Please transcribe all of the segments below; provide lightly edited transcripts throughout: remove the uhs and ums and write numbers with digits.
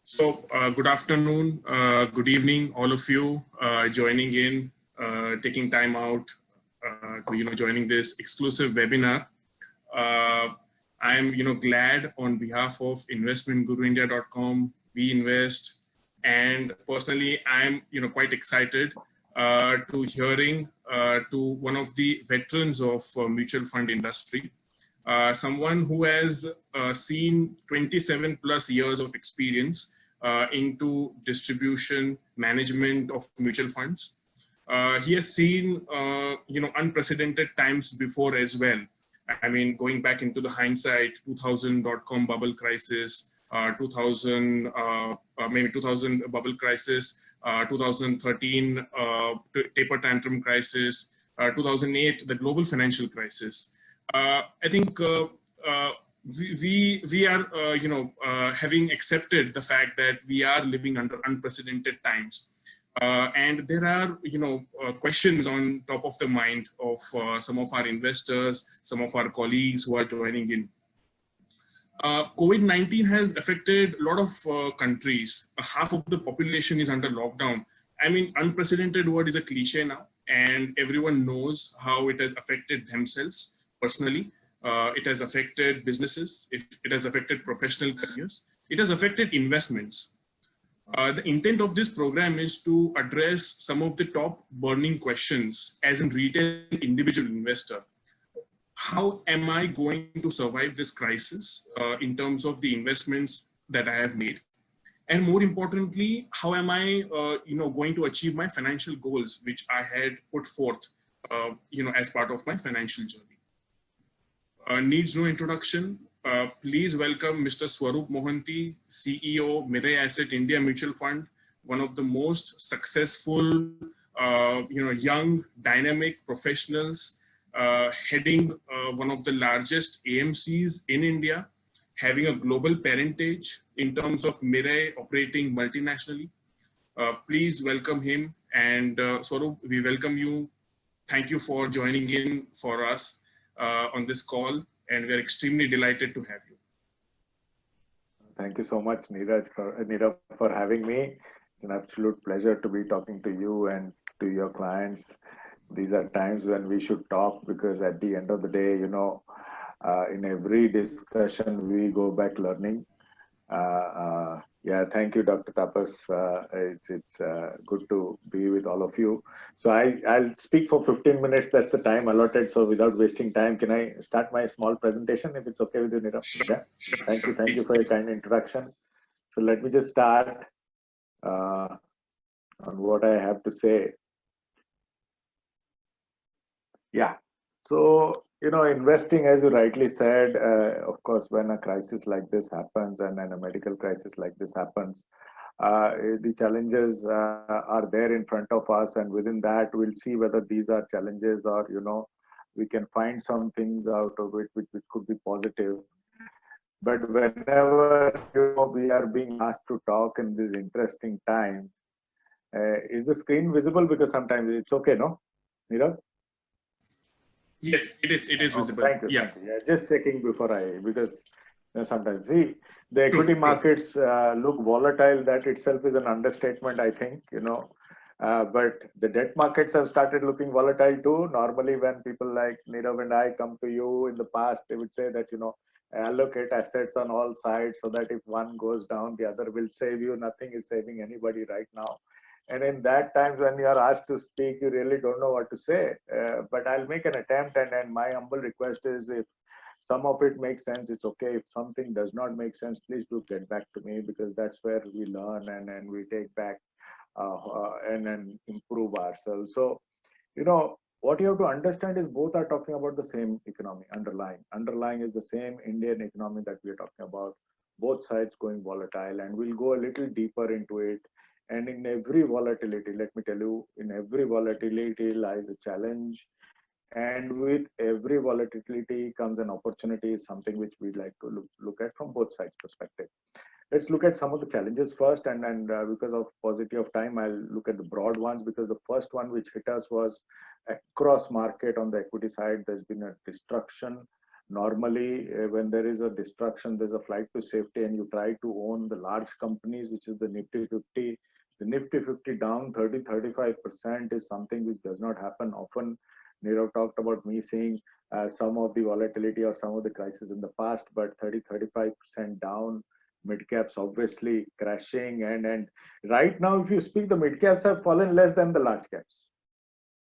So, good afternoon, good evening, all of you joining in, taking time out to joining this exclusive webinar. I am glad on behalf of investmentguruindia.com, We Invest, and personally I am quite excited to hearing to one of the veterans of mutual fund industry. Someone who has seen 27 plus years of experience into distribution, management of mutual funds. He has seen, unprecedented times before as well. I mean, going back into the hindsight, 2000 dot-com bubble crisis, 2000 bubble crisis, 2013 taper tantrum crisis, 2008 the global financial crisis. I think we are having accepted the fact that we are living under unprecedented times, and there are questions on top of the mind of some of our investors, some of our colleagues who are joining in. COVID-19 has affected a lot of countries. Half of the population is under lockdown. I mean, unprecedented word is a cliche now, and everyone knows how it has affected themselves personally. It has affected businesses. It has affected professional careers. It has affected investments. The intent of this program is to address some of the top burning questions as a retail individual investor. How am I going to survive this crisis in terms of the investments that I have made? And more importantly, how am I going to achieve my financial goals, which I had put forth as part of my financial journey? Needs no introduction. Please welcome Mr. Swaroop Mohanty, CEO, Mirae Asset India Mutual Fund, one of the most successful, young, dynamic professionals, heading one of the largest AMCs in India, having a global parentage in terms of Mirae operating multinationally. Please welcome him. And Swaroop, we welcome you. Thank you for joining in for us on this call, and we're extremely delighted to have you. Thank you so much, Nirav, for having me. It's an absolute pleasure to be talking to you and to your clients. These are times when we should talk, because at the end of the day, in every discussion, we go back learning. Yeah, thank you, Dr. Tapas. It's good to be with all of you. So I'll speak for 15 minutes. That's the time allotted. So without wasting time, can I start my small presentation, if it's okay with you, Nirav? Sure. Yeah. Sure. Thank you for your kind introduction. So let me just start on what I have to say. Yeah. So, investing, as you rightly said, of course, when a crisis like this happens and then a medical crisis like this happens, the challenges are there in front of us, and within that, we'll see whether these are challenges or, we can find some things out of it which could be positive. But whenever we are being asked to talk in this interesting time, is the screen visible? Because sometimes it's okay, no? Nirav? Yes, it is. It is visible. Thank you. Yeah. Thank you. Yeah, just checking before because sometimes see the equity markets look volatile. That itself is an understatement, I think. But the debt markets have started looking volatile too. Normally, when people like Nirav and I come to you in the past, they would say that allocate assets on all sides so that if one goes down, the other will save you. Nothing is saving anybody right now. And in that times when you are asked to speak, you really don't know what to say. But I'll make an attempt, and my humble request is, if some of it makes sense, it's okay. If something does not make sense, please do get back to me, because that's where we learn and we take back and improve ourselves. So, what you have to understand is both are talking about the same economy, underlying is the same Indian economy that we are talking about, both sides going volatile, and we'll go a little deeper into it. And in every volatility, let me tell you, in every volatility lies a challenge. And with every volatility comes an opportunity, something which we'd like to look at from both sides' perspective. Let's look at some of the challenges first, and because of paucity of time, I'll look at the broad ones, because the first one which hit us was across market on the equity side. There's been a destruction, Normally, when there is a destruction, there's a flight to safety, and you try to own the large companies, which is the Nifty 50. The Nifty 50 down 30-35% is something which does not happen often. Nirav talked about me seeing some of the volatility or some of the crises in the past, but 30-35% down. Mid caps obviously crashing, and right now, if you speak, the mid caps have fallen less than the large caps.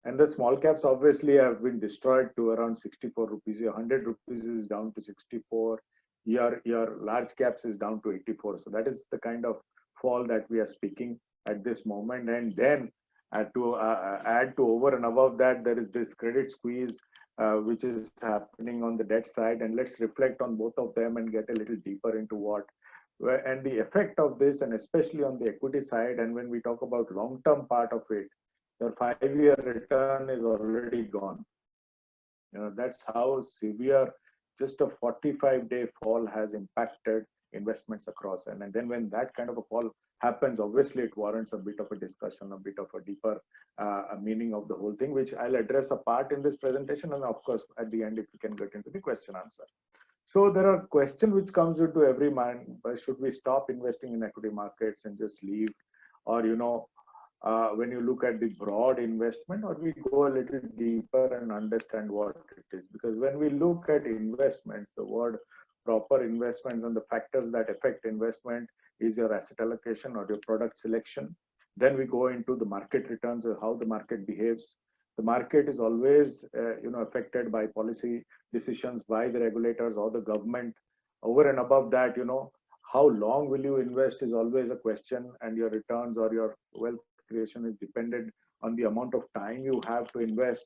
And the small caps obviously have been destroyed to around 64 rupees. Your 100 rupees is down to 64. Your large caps is down to 84. So that is the kind of fall that we are speaking at this moment. And then to add to over and above that, there is this credit squeeze which is happening on the debt side. And let's reflect on both of them and get a little deeper into and the effect of this, and especially on the equity side. And when we talk about long-term part of it, your 5-year return is already gone. That's how severe just a 45-day fall has impacted investments across. And then when that kind of a fall happens, obviously it warrants a bit of a discussion, a bit of a deeper meaning of the whole thing, which I'll address a part in this presentation. And of course, at the end, if we can get into the question answer. So there are questions which comes into every mind. Should we stop investing in equity markets and just leave? Or, when you look at the broad investment, or we go a little deeper and understand what it is. Because when we look at investments, the word proper investments and the factors that affect investment is your asset allocation or your product selection. Then we go into the market returns or how the market behaves. The market is always, affected by policy decisions by the regulators or the government. Over and above that, how long will you invest is always a question, and your returns or your wealth creation is dependent on the amount of time you have to invest.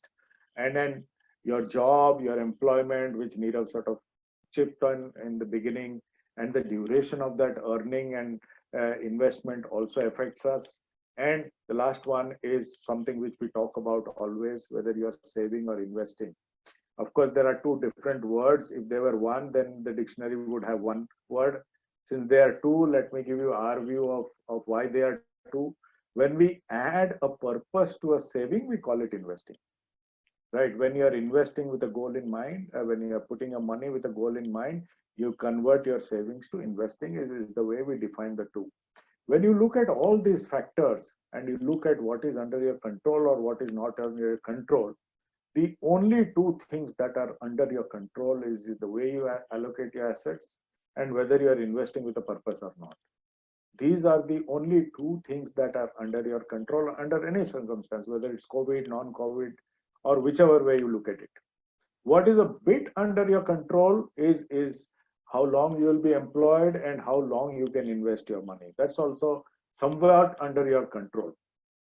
And then your job, your employment, which Nirav sort of chipped on in the beginning, and the duration of that earning and investment also affects us. And the last one is something which we talk about always, whether you're saving or investing. Of course, there are two different words. If they were one, then the dictionary would have one word. Since they are two, let me give you our view of why they are two. When we add a purpose to a saving, we call it investing, right? When you're investing with a goal in mind, when you're putting your money with a goal in mind, you convert your savings to investing is the way we define the two. When you look at all these factors and you look at what is under your control or what is not under your control, the only two things that are under your control is the way you allocate your assets and whether you are investing with a purpose or not. These are the only two things that are under your control under any circumstance, whether it's COVID, non-COVID, or whichever way you look at it. What is a bit under your control is how long you will be employed and how long you can invest your money. That's also somewhat under your control.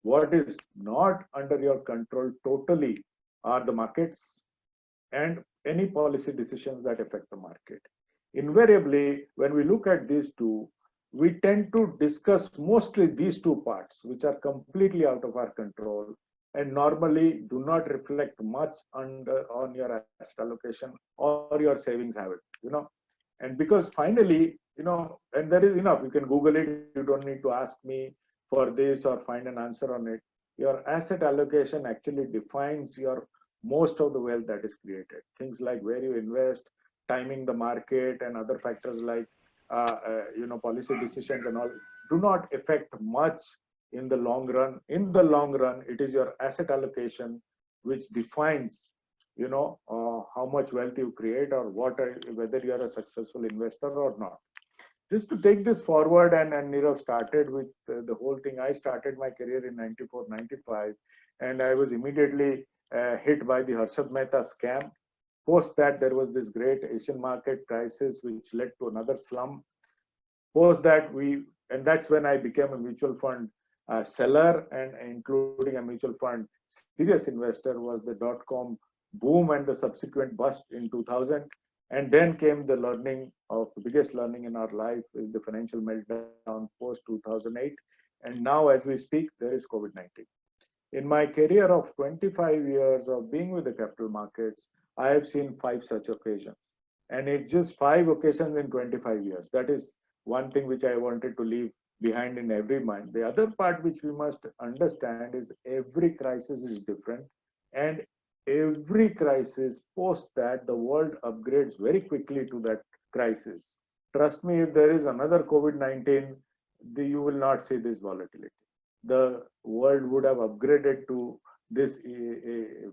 What is not under your control totally are the markets and any policy decisions that affect the market. Invariably, when we look at these two, we tend to discuss mostly these two parts, which are completely out of our control and normally do not reflect much on your asset allocation or your savings habit, And because finally, and there is enough, you can Google it, you don't need to ask me for this or find an answer on it. Your asset allocation actually defines your most of the wealth that is created. Things like where you invest, timing the market, and other factors like policy decisions and all do not affect much in the long run. In the long run, it is your asset allocation which defines, how much wealth you create or whether you are a successful investor or not. Just to take this forward, and Nirav started with the whole thing. I started my career in 94, 95, and I was immediately hit by the Harshad Mehta scam. Post that, there was this great Asian market crisis, which led to another slump. Post that, and that's when I became a mutual fund seller, and including a mutual fund serious investor, was the .com boom and the subsequent bust in 2000. And then came the biggest learning in our life is the financial meltdown post 2008. And now, as we speak, there is COVID-19. In my career of 25 years of being with the capital markets, I have seen 5 such occasions. And it's just 5 occasions in 25 years. That is one thing which I wanted to leave behind in every mind. The other part which we must understand is every crisis is different. And every crisis post that, the world upgrades very quickly to that crisis. Trust me, if there is another COVID-19, you will not see this volatility. The world would have upgraded to this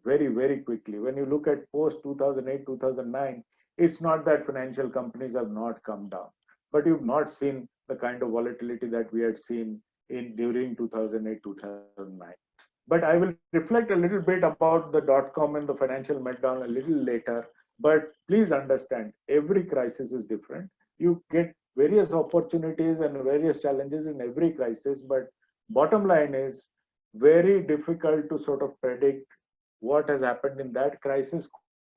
very, very quickly. When you look at post 2008, 2009, it's not that financial companies have not come down, but you've not seen the kind of volatility that we had seen in during 2008, 2009. But I will reflect a little bit about the dot-com and the financial meltdown a little later. But please understand, every crisis is different. You get various opportunities and various challenges in every crisis, but bottom line is very difficult to sort of predict what has happened in that crisis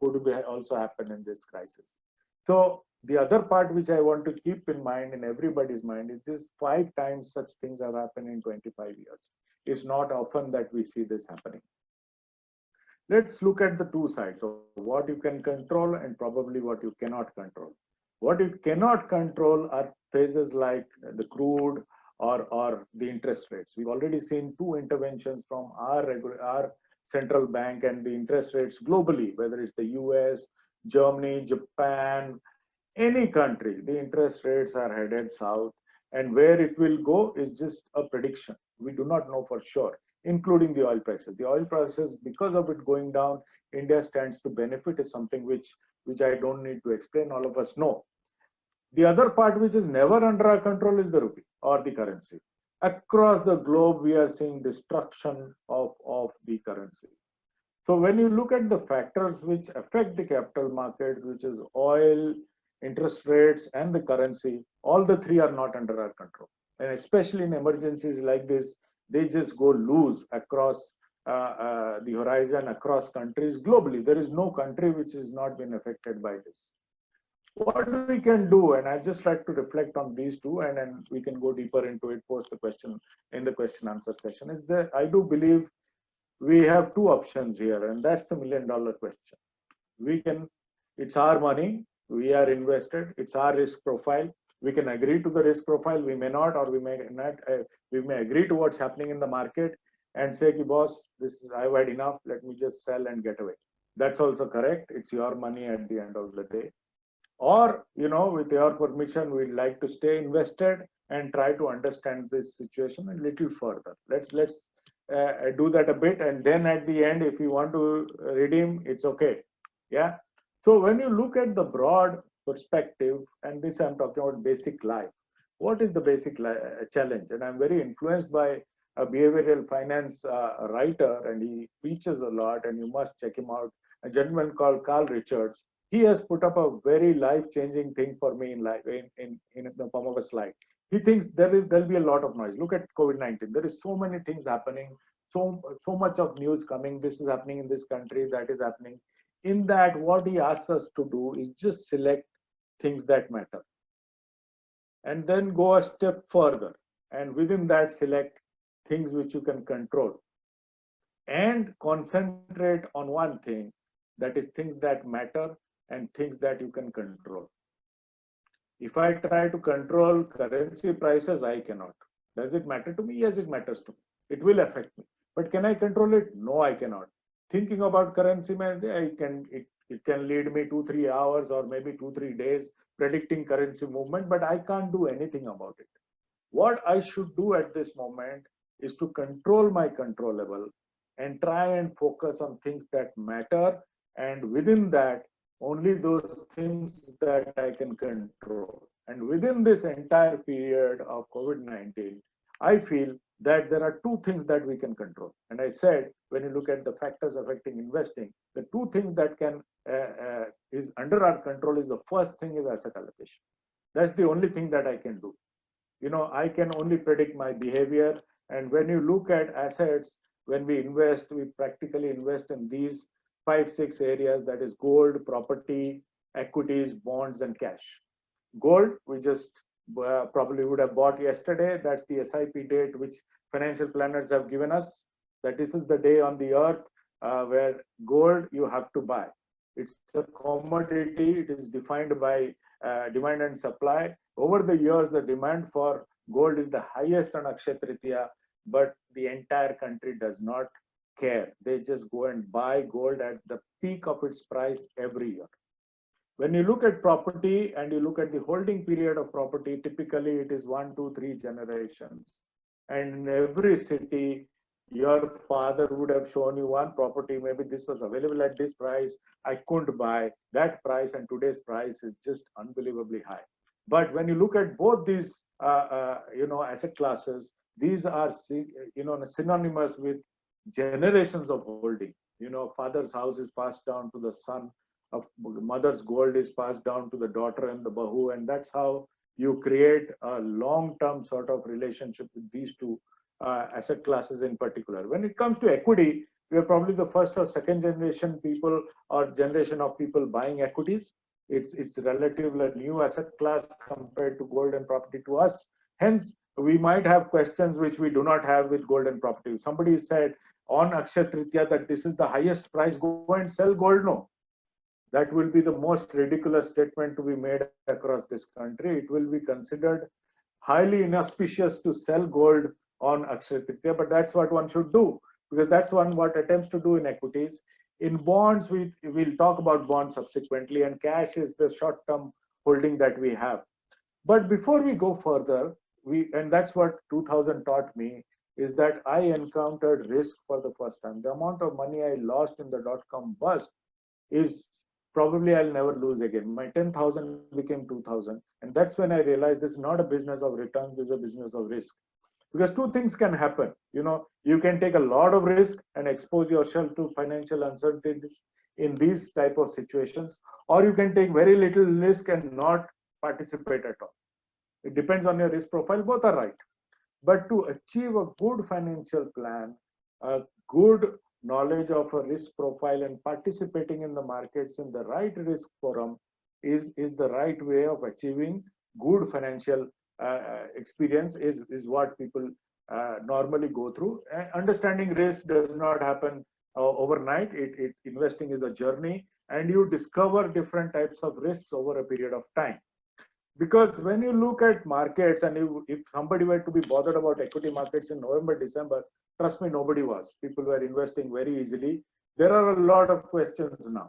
could be also happen in this crisis. So the other part which I want to keep in mind in everybody's mind is this: 5 times such things have happened in 25 years. It's not often that we see this happening. Let's look at the two sides of what you can control and probably what you cannot control. What you cannot control are phases like the crude or the interest rates. We've already seen two interventions from our central bank, and the interest rates globally, whether it's the US, Germany, Japan, any country, the interest rates are headed south, and where it will go is just a prediction. We do not know for sure, including the oil prices. The oil prices, because of it going down, India stands to benefit, is something which I don't need to explain. All of us know. The other part which is never under our control is the rupee or the currency. Across the globe, we are seeing destruction of the currency. So when you look at the factors which affect the capital market, which is oil, interest rates, and the currency, all the three are not under our control. And especially in emergencies like this, they just go loose across the horizon, across countries globally. There is no country which has not been affected by this. What we can do, and I just like to reflect on these two, and then we can go deeper into it post the question in the question answer session, is that I do believe we have two options here, and that's the $1,000,000 question. We can, it's our money, we are invested, it's our risk profile. We can agree to the risk profile, we may not, or we may not. We may agree to what's happening in the market and say, boss, this is, I've had enough, let me just sell and get away. That's also correct. It's your money at the end of the day. Or, with your permission, we'd like to stay invested and try to understand this situation a little further. Let's do that a bit, and then at the end, if you want to redeem, it's okay. Yeah. So when you look at the broad perspective, and this I'm talking about basic life, what is the basic challenge? And I'm very influenced by a behavioral finance writer, and he preaches a lot, and you must check him out, a gentleman called Carl Richards. He has put up a very life-changing thing for me in life in the form of a slide. He thinks there'll be a lot of noise. Look at COVID-19. There is so many things happening, so much of news coming. This is happening in this country, that is happening. In that, what he asks us to do is just select things that matter, and then go a step further. And within that, select things which you can control, and concentrate on one thing, that is things that matter and things that you can control. If I try to control currency prices, I cannot. Does it matter to me? Yes, it matters to me. It will affect me. But can I control it? No, I cannot. Thinking about currency, it can lead me 2-3 hours or maybe 2-3 days predicting currency movement, but I can't do anything about it. What I should do at this moment is to control my controllable and try and focus on things that matter, and within that, only those things that I can control. And within this entire period of COVID-19, I feel that there are two things that we can control. And I said, when you look at the factors affecting investing, the two things that can is under our control is, the first thing is asset allocation. That's the only thing that I can do. I can only predict my behavior. And when you look at assets, when we invest, we practically invest in these 5-6 areas, that is gold, property, equities, bonds, and cash. Gold, we just probably would have bought yesterday. That's the SIP date which financial planners have given us, that this is the day on the earth where gold you have to buy. It's a commodity. It is defined by demand and supply. Over the years, the demand for gold is the highest on Akshaya Tritiya, but the entire country does not care. They just go and buy gold at the peak of its price every year. When you look at property and you look at the holding period of property, typically it is 1, 2, 3 generations. And in every city, your father would have shown you one property. Maybe this was available at this price. I couldn't buy that price, and today's price is just unbelievably high. But when you look at both these, asset classes, these are, synonymous with generations of holding. Father's house is passed down to the son, of mother's gold is passed down to the daughter and the bahu, and that's how you create a long-term sort of relationship with these two asset classes in particular. When it comes to equity, we are probably the first or second generation people or generation of people buying equities. It's relatively a new asset class compared to gold and property to us. Hence, we might have questions which we do not have with gold and property. Somebody said on Akshaya Tritiya that this is the highest price, go and sell gold. No, that will be the most ridiculous statement to be made across this country. It will be considered highly inauspicious to sell gold on Akshaya Tritiya, but that's what one should do, because that's what attempts to do in equities. In bonds, we'll talk about bonds subsequently, and cash is the short-term holding that we have. But before we go further, and that's what 2000 taught me, is that I encountered risk for the first time. The amount of money I lost in the dot-com bust is probably I'll never lose again. My 10,000 became 2,000. And that's when I realized this is not a business of returns, this is a business of risk. Because two things can happen. You can take a lot of risk and expose yourself to financial uncertainties in these type of situations, or you can take very little risk and not participate at all. It depends on your risk profile. Both are right. But to achieve a good financial plan, a good knowledge of a risk profile, and participating in the markets in the right risk forum is the right way of achieving good financial experience, is what people normally go through. Understanding risk does not happen overnight. Investing is a journey, and you discover different types of risks over a period of time. Because when you look at markets, and if somebody were to be bothered about equity markets in November, December, trust me, nobody was. People were investing very easily. There are a lot of questions now.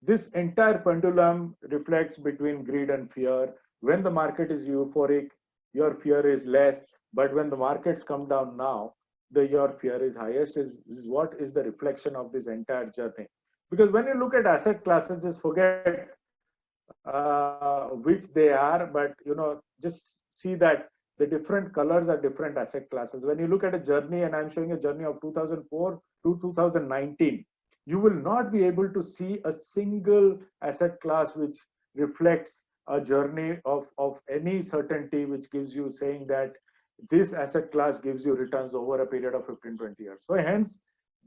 This entire pendulum reflects between greed and fear. When the market is euphoric, your fear is less. But when the markets come down now, your fear is highest. Is what is the reflection of this entire journey. Because when you look at asset classes, just forget which they are, but just see that the different colors are different asset classes. When you look at a journey, and I'm showing a journey of 2004 to 2019, you will not be able to see a single asset class which reflects a journey of any certainty, which gives you saying that this asset class gives you returns over a period of 15-20 years. So hence,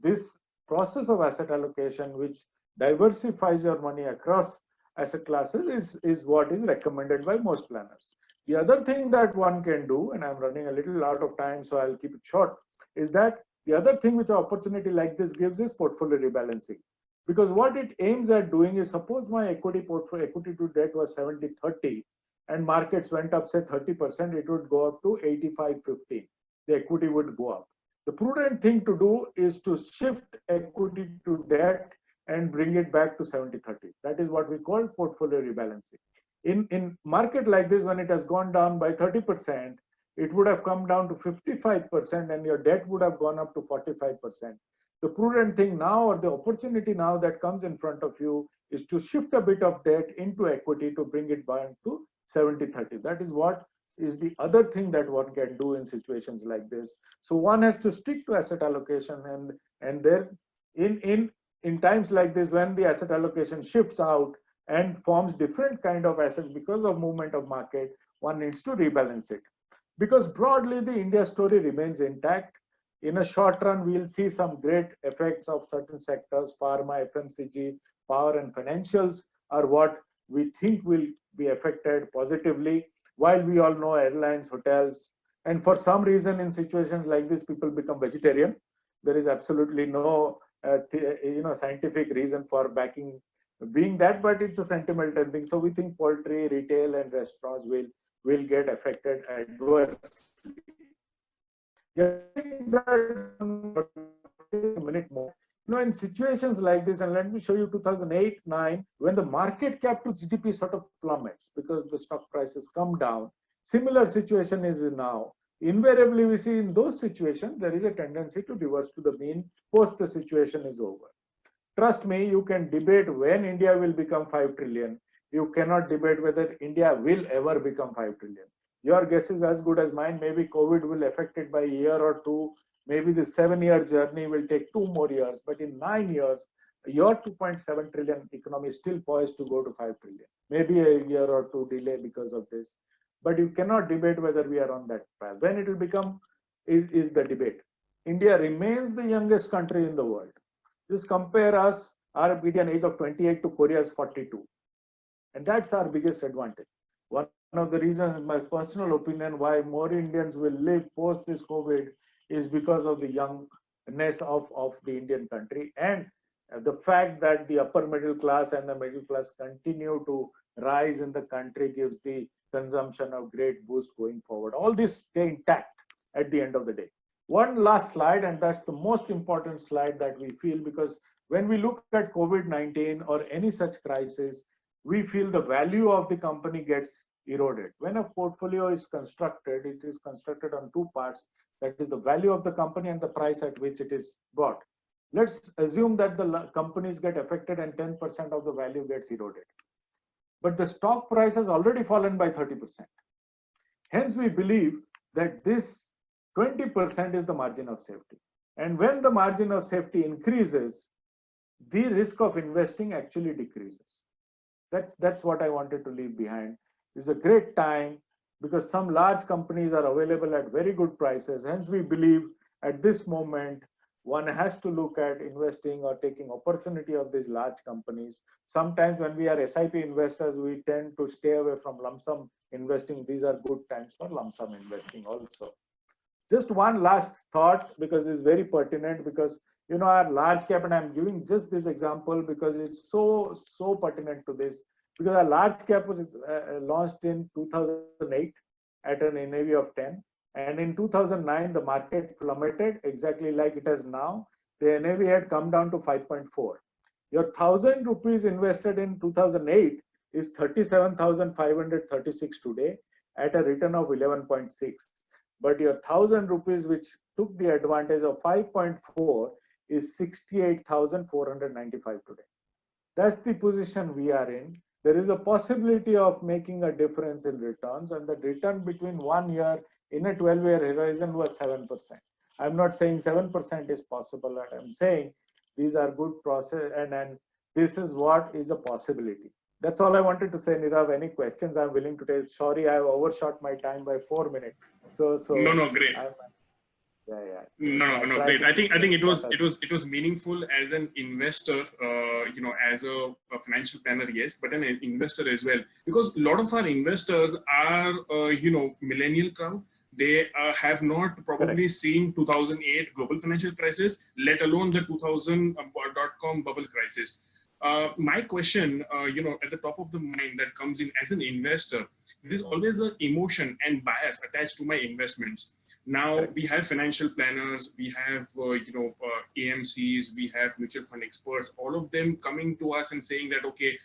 this process of asset allocation, which diversifies your money across asset classes, is what is recommended by most planners. The other thing that one can do, and I'm running a little out of time, so I'll keep it short, is that the other thing which an opportunity like this gives is portfolio rebalancing. Because what it aims at doing is, suppose my equity portfolio, equity to debt was 70-30, and markets went up, say 30%, it would go up to 85-15. The equity would go up. The prudent thing to do is to shift equity to debt and bring it back to 70-30. That is what we call portfolio rebalancing. In market like this, when it has gone down by 30%, it would have come down to 55%, and your debt would have gone up to 45%. The prudent thing now, or the opportunity now that comes in front of you, is to shift a bit of debt into equity to bring it back to 70-30. That is what is the other thing that one can do in situations like this. So one has to stick to asset allocation, and there in times like this, when the asset allocation shifts out and forms different kind of assets because of movement of market, one needs to rebalance it. Because broadly, the India story remains intact. In a short run, we'll see some great effects of certain sectors. Pharma, FMCG, power and financials are what we think will be affected positively, while we all know airlines, hotels, and for some reason in situations like this, people become vegetarian. There is absolutely no scientific reason for being that, but it's a sentimental thing. So we think poultry, retail, and restaurants will get affected adversely. Getting that a minute more. In situations like this, and let me show you 2008-9, when the market cap to GDP sort of plummets because the stock prices come down. Similar situation is now. Invariably, we see in those situations, there is a tendency to reverse to the mean post the situation is over. Trust me, you can debate when India will become 5 trillion. You cannot debate whether India will ever become 5 trillion. Your guess is as good as mine. Maybe COVID will affect it by a year or two. Maybe the 7-year journey will take 2 more years. But in 9 years, your 2.7 trillion economy is still poised to go to 5 trillion. Maybe a year or two delay because of this. But you cannot debate whether we are on that path. When it will become is the debate. India remains the youngest country in the world. Just compare us, our median age of 28 to Korea's 42. And that's our biggest advantage. One of the reasons, in my personal opinion, why more Indians will live post this COVID is because of the youngness of the Indian country and the fact that the upper middle class and the middle class continue to rise in the country gives the consumption of great boost going forward. All this stay intact at the end of the day. One last slide, and that's the most important slide that we feel, because when we look at COVID-19 or any such crisis, we feel the value of the company gets eroded. When a portfolio is constructed, it is constructed on two parts. That is the value of the company and the price at which it is bought. Let's assume that the companies get affected and 10% of the value gets eroded. But the stock price has already fallen by 30%. Hence, we believe that this 20% is the margin of safety. And when the margin of safety increases, the risk of investing actually decreases. That's what I wanted to leave behind. It's a great time because some large companies are available at very good prices. Hence, we believe at this moment, one has to look at investing or taking opportunity of these large companies. Sometimes when we are SIP investors, we tend to stay away from lump sum investing. These are good times for lump sum investing also. Just one last thought, because it's very pertinent, because our large cap, and I'm giving just this example because it's so pertinent to this, because our large cap was launched in 2008 at an NAV of 10. And in 2009, the market plummeted exactly like it has now. The NAV had come down to 5.4. Your 1,000 rupees invested in 2008 is 37,536 today at a return of 11.6. But your 1,000 rupees, which took the advantage of 5.4, is 68,495 today. That's the position we are in. There is a possibility of making a difference in returns, and the return between 1 year in a 12-year horizon was 7%. I'm not saying 7% is possible. I'm saying these are good process, and this is what is a possibility. That's all I wanted to say. Nirav, any questions I'm willing to take? Sorry, I have overshot my time by 4 minutes. So no, great. So great. I think it was meaningful as an investor, as a financial planner, yes, but an investor as well, because a lot of our investors are, millennial crowd. They have not probably seen 2008 global financial crisis, let alone the 2000.com bubble crisis. My question, at the top of the mind that comes in as an investor, there is always an emotion and bias attached to my investments. Now we have financial planners, we have AMCs, we have mutual fund experts, all of them coming to us and saying that, okay,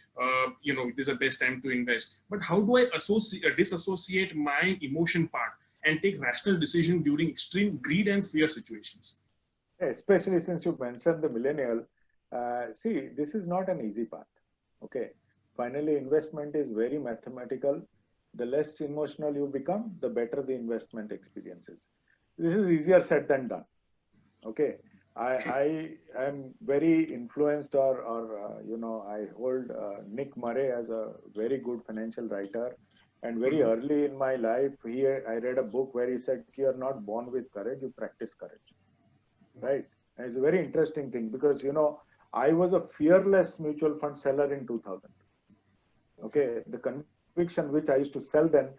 it is the best time to invest. But how do I disassociate my emotion part and take rational decision during extreme greed and fear situations? Especially since you mentioned the millennial, see, this is not an easy path. Okay, finally, investment is very mathematical. The less emotional you become, the better the investment experience is. This is easier said than done. Okay, I am very influenced, or I hold Nick Murray as a very good financial writer. And very early in my life, I read a book where he said, "You are not born with courage; you practice courage." Right? And it's a very interesting thing because I was a fearless mutual fund seller in 2000. Okay, the conviction which I used to sell then,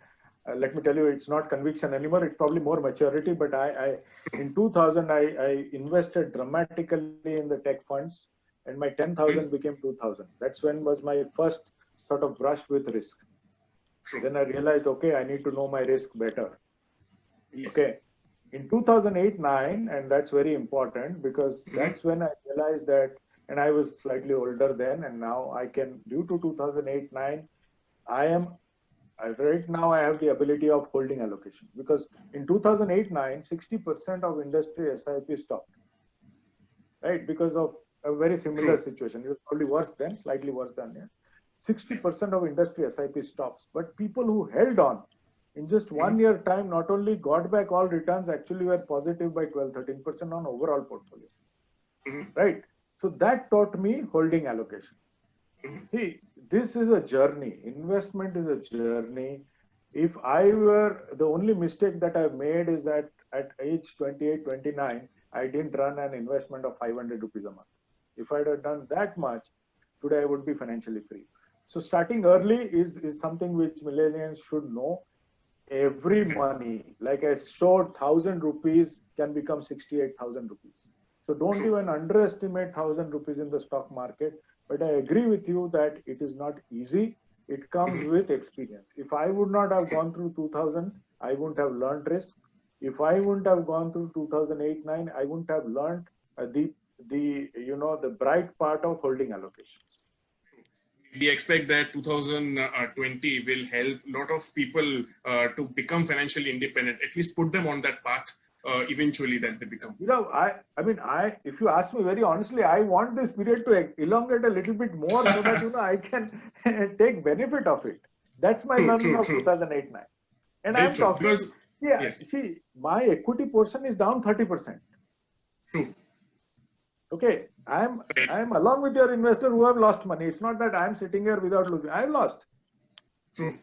let me tell you, it's not conviction anymore. It's probably more maturity. But in 2000, I invested dramatically in the tech funds, and my 10,000 became 2,000. That's when was my first sort of brush with risk. Then I realized, okay, I need to know my risk better. Yes. Okay. In 2008-9, and that's very important because that's when I realized that, and I was slightly older then, and now I can, due to 2008-9, right now I have the ability of holding allocation because in 2008-9, 60% of industry SIP stopped, right? Because of a very similar situation. It was probably worse then, slightly worse than here. 60% of industry SIP stops, but people who held on in just 1 year time not only got back all returns, actually were positive by 12-13% on overall portfolio, right? So that taught me holding allocation. See, this is a journey. Investment is a journey. If I were, the only mistake that I've made is that at age 28, 29, I didn't run an investment of 500 rupees a month. If I'd have done that much, today I would be financially free. So starting early is something which millennials should know. Every money, like I showed, 1,000 rupees can become 68,000 rupees. So don't even underestimate 1,000 rupees in the stock market. But I agree with you that it is not easy. It comes with experience. If I would not have gone through 2000, I wouldn't have learned risk. If I wouldn't have gone through 2008-9, I wouldn't have learned the bright part of holding allocations. We expect that 2020 will help a lot of people to become financially independent, at least put them on that path eventually that they become. If you ask me very honestly, I want this period to elongate a little bit more so that, I can take benefit of it. That's my learning of 2008-9. And I'm talking, see, my equity portion is down 30%. True. Okay, I'm along with your investor who have lost money. It's not that I'm sitting here without losing. I've lost. True.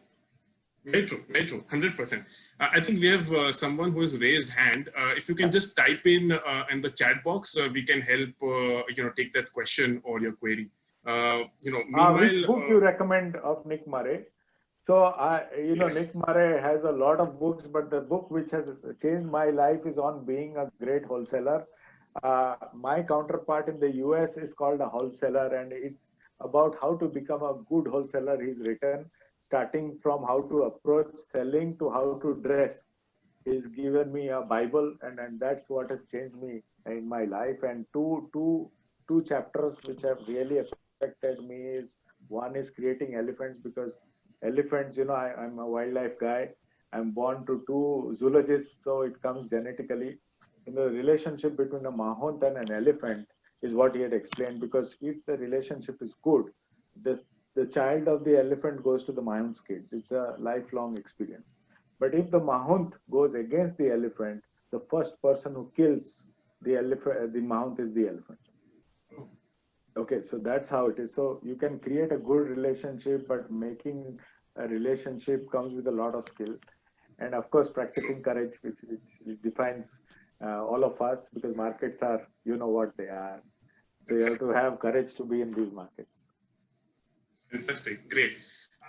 Very true. Very true. 100%. I think we have someone who has raised hand. If you can just type in the chat box, we can help take that question or your query. Meanwhile, which book you recommend of Nick Murray? So Nick Murray has a lot of books, but the book which has changed my life is on being a great wholesaler. My counterpart in the US is called a wholesaler, and it's about how to become a good wholesaler. He's written, starting from how to approach selling to how to dress. He's given me a Bible, and that's what has changed me in my life. And two chapters which have really affected me is, one is creating elephants, because elephants, I'm a wildlife guy. I'm born to two zoologists, so it comes genetically. The relationship between a mahount and an elephant is what he had explained, because if the relationship is good, the child of the elephant goes to the mahount's kids. It's a lifelong experience. But if the mahount goes against the elephant, the first person who kills the mahount is the elephant. Okay, so that's how it is. So you can create a good relationship, but making a relationship comes with a lot of skill. And of course, practicing courage, which defines all of us, because markets are, what they are. So you have to have courage to be in these markets. Fantastic. Great.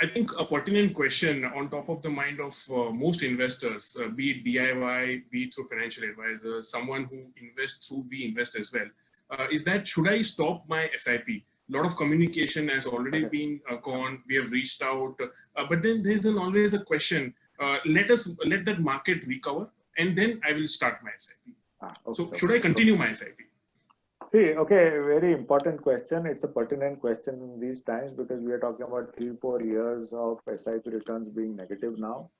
I think a pertinent question on top of the mind of most investors, be it DIY, be it through financial advisors, someone who invests through We Invest as well, is that, should I stop my SIP? A lot of communication has already been gone. We have reached out, but then there's always a question. Let that market recover, and then I will start my SIP. So should I continue my SIP? See, okay, very important question. It's a pertinent question in these times, because we are talking about 3-4 years of SIP returns being negative now.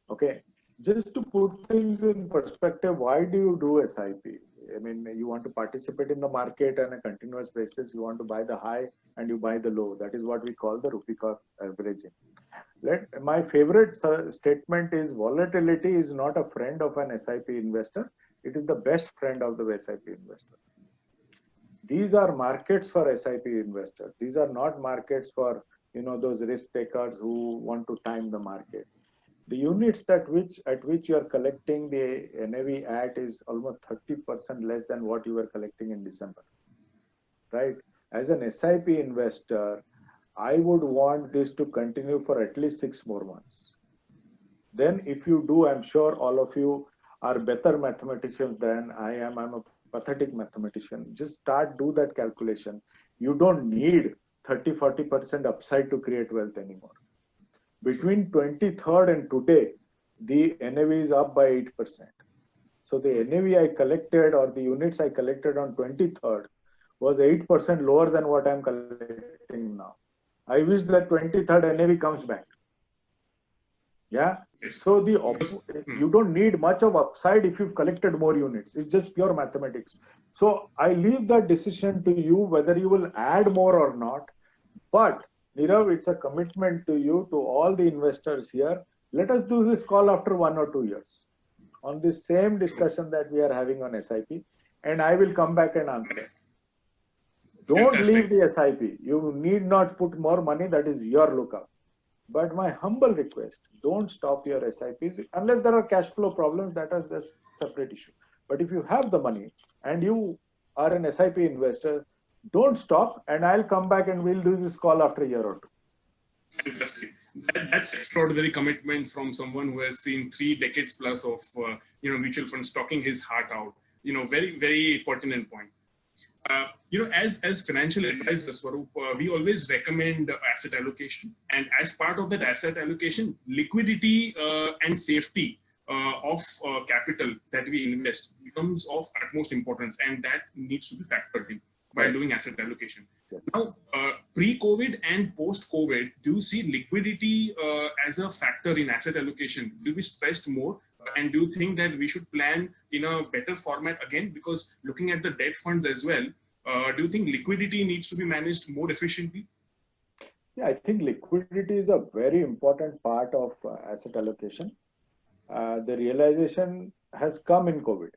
Okay, just to put things in perspective, why do you do SIP? I mean, you want to participate in the market on a continuous basis. You want to buy the high and you buy the low. That is what we call the rupee curve averaging. My favorite statement is, volatility is not a friend of an SIP investor. It is the best friend of the SIP investor. These are markets for SIP investors. These are not markets for, those risk takers who want to time the market. The units at which you are collecting the NAV at is almost 30% less than what you were collecting in December, right? As an SIP investor, I would want this to continue for at least 6 more months. Then if you do, I'm sure all of you are better mathematicians than I am. I'm a pathetic mathematician. Just do that calculation. You don't need 30-40% upside to create wealth anymore. Between 23rd and today, the NAV is up by 8%. So the NAV I collected or the units I collected on 23rd was 8% lower than what I'm collecting now. I wish that 23rd NAV comes back. Yeah. Yes. So Hmm. you don't need much of upside if you've collected more units. It's just pure mathematics. So I leave that decision to you whether you will add more or not. But Nirav, it's a commitment to you, to all the investors here. Let us do this call after 1 or 2 years on this same discussion that we are having on SIP, and I will come back and answer. Don't Fantastic. leave the SIP. You need not put more money. That is your lookout. But my humble request, don't stop your SIPs unless there are cash flow problems. That is a separate issue. But if you have the money and you are an SIP investor, don't stop. And I'll come back and we'll do this call after a year or two. Fantastic. That's extraordinary commitment from someone who has seen 3 decades plus of mutual funds talking his heart out. Very, very pertinent point. As financial advisors, Swaroop, we always recommend asset allocation, and as part of that asset allocation, liquidity and safety of capital that we invest becomes of utmost importance, and that needs to be factored in while doing asset allocation. Now, pre-COVID and post-COVID, do you see liquidity as a factor in asset allocation? Will be stressed more? And do you think that we should plan in a better format again? Because looking at the debt funds as well, do you think liquidity needs to be managed more efficiently? Yeah, I think liquidity is a very important part of asset allocation. The realization has come in COVID,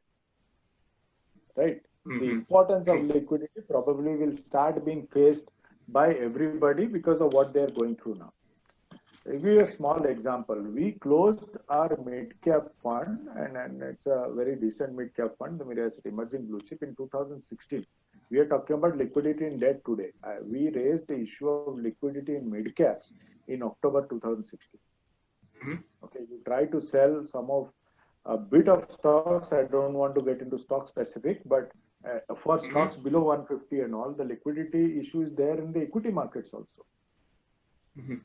right? Mm-hmm. The importance of liquidity probably will start being faced by everybody because of what they're going through now. I'll give you a small example. We closed our mid-cap fund, and it's a very decent mid-cap fund, the Mirae Asset Emerging Blue Chip, in 2016. We are talking about liquidity in debt today. We raised the issue of liquidity in mid-caps in October 2016. Mm-hmm. Okay, you try to sell a bit of stocks. I don't want to get into stock specific, but for stocks below 150 and all, the liquidity issue is there in the equity markets also. Mm-hmm.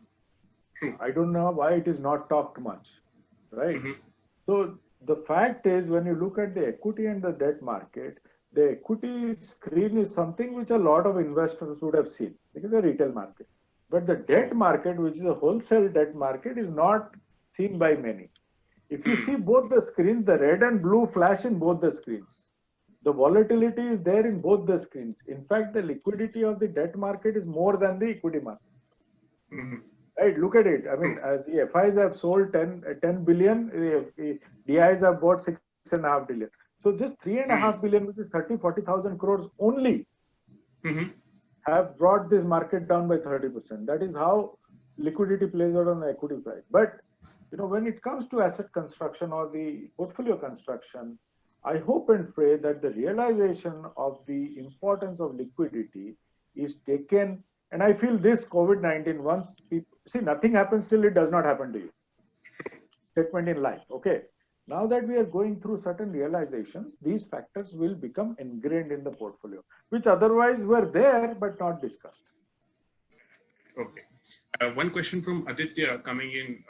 I don't know why it is not talked much, right? Mm-hmm. So the fact is, when you look at the equity and the debt market, the equity screen is something which a lot of investors would have seen because it's a retail market. But the debt market, which is a wholesale debt market, is not seen by many. If you see both the screens, the red and blue flash in both the screens. The volatility is there in both the screens. In fact, the liquidity of the debt market is more than the equity market. Mm-hmm. Right, look at it. I mean, the FIs have sold 10 billion, the DIs have bought 6.5 billion. So just 3.5 billion, which is 40,000 crores only, have brought this market down by 30%. That is how liquidity plays out on the equity side. But when it comes to asset construction or the portfolio construction, I hope and pray that the realization of the importance of liquidity is taken. And I feel this COVID-19, once people see, nothing happens till it does not happen to you. Statement in life. Okay. Now that we are going through certain realizations, these factors will become ingrained in the portfolio, which otherwise were there but not discussed. Okay. One question from Aditya coming in.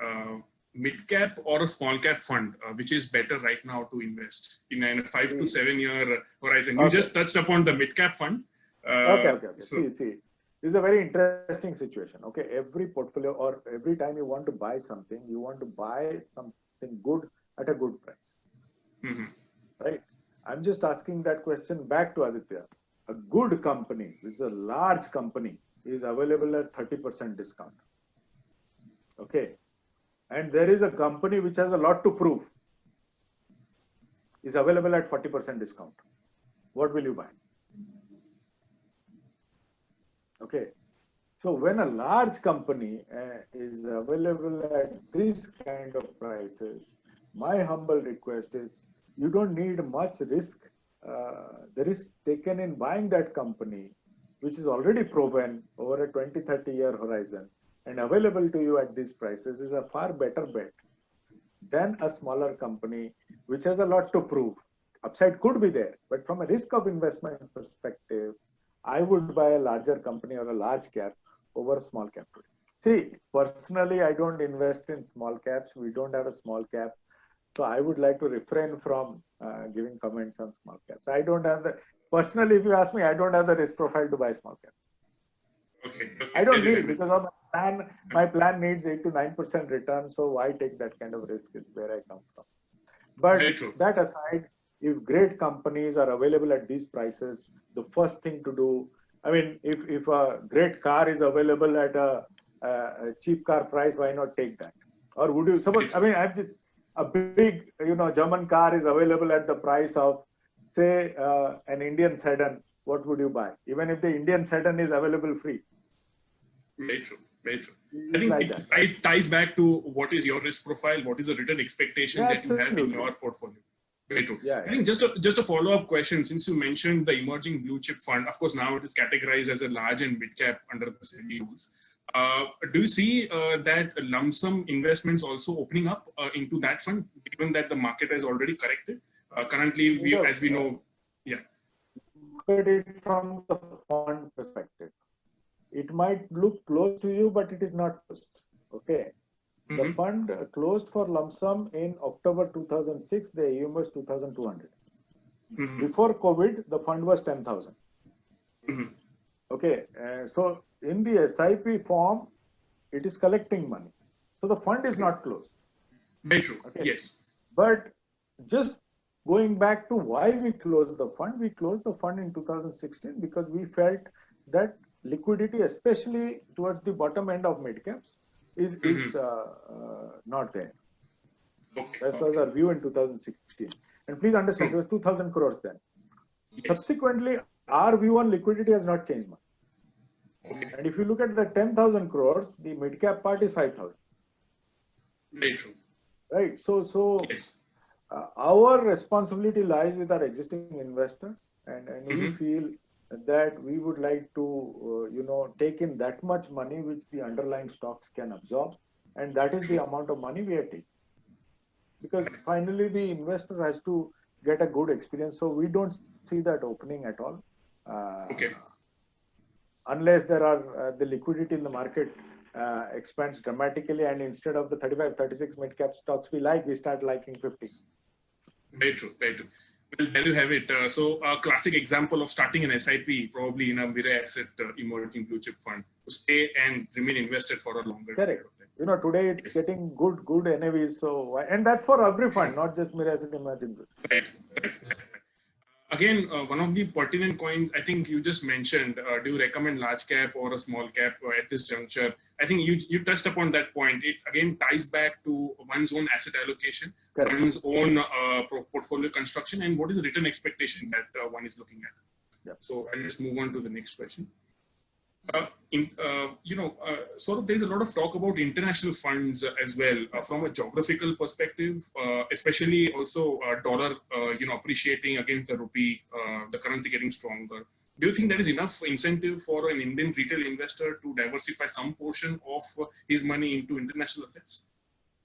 Mid-cap or a small-cap fund, which is better right now to invest in a 5 to 7 year horizon? You just touched upon the mid-cap fund. Okay. So, see. This is a very interesting situation. Okay, every portfolio or every time you want to buy something, you want to buy something good at a good price. Mm-hmm. Right? I'm just asking that question back to Aditya. A good company, which is a large company, is available at 30% discount. Okay. And there is a company which has a lot to prove, is available at 40% discount. What will you buy? Okay, so when a large company is available at this kind of prices, my humble request is you don't need much risk. The risk taken in buying that company, which is already proven over a 20-30 year horizon and available to you at these prices, is a far better bet than a smaller company which has a lot to prove. Upside could be there, but from a risk of investment perspective, I would buy a larger company or a large cap over a small cap. See, personally, I don't invest in small caps. We don't have a small cap. So I would like to refrain from giving comments on small caps. I don't have the, personally, if you ask me, I don't have the risk profile to buy small caps. Okay. I don't need, because of my plan needs 8 to 9% return. So why take that kind of risk is where I come from. But that aside, if great companies are available at these prices, the first thing to do, I mean, if a great car is available at a cheap car price, why not take that? Or would you suppose, I mean, I'm just, a big, German car is available at the price of, say, an Indian sedan, what would you buy? Even if the Indian sedan is available free. Very true. Very true. I think it ties back to what is your risk profile, what is the return expectation that you have in your portfolio. Very true. I think just a follow-up question, since you mentioned the emerging blue chip fund, of course, now it is categorized as a large and mid cap under the SEBI rules. Do you see that lump sum investments also opening up into that fund, given that the market has already corrected? Currently, as we know, Look at it from the fund perspective. It might look close to you, but it is not closed. Okay. The fund closed for lump sum in October 2006. The AUM was 2,200. Before COVID, the fund was 10,000. Okay. So in the SIP form, it is collecting money. So the fund is not closed. Very true. Okay. Yes. But just going back to why we closed the fund, we closed the fund in 2016 because we felt that liquidity, especially towards the bottom end of mid caps, is not there. That was our view in 2016. And please understand, it was 2,000 crores then. Subsequently, our view on liquidity has not changed much. And if you look at the 10,000 crores, the mid cap part is 5,000. Very true. Right. So our responsibility lies with our existing investors, and we feel that we would like to, take in that much money which the underlying stocks can absorb, and that is the amount of money we are taking. Because finally, the investor has to get a good experience. So we don't see that opening at all. Unless there are the liquidity in the market expands dramatically, and instead of the 35, 36 mid cap stocks we start liking 50. Very true. Very true. Well, there you have it. So a classic example of starting an SIP, probably in a Mirae Asset emerging blue chip fund, to stay and remain invested for a longer period of time. Today it's getting good NAVs. So, and that's for every fund, not just Mirae Asset emerging blue chip. Right. Again, one of the pertinent points, I think you just mentioned, do you recommend large cap or a small cap at this juncture? I think you touched upon that point. It again ties back to one's own asset allocation, one's own portfolio construction, and what is the return expectation that one is looking at. So I'll just move on to the next question. Sort of there's a lot of talk about international funds as well from a geographical perspective, especially also dollar, appreciating against the rupee, the currency getting stronger. Do you think there is enough incentive for an Indian retail investor to diversify some portion of his money into international assets?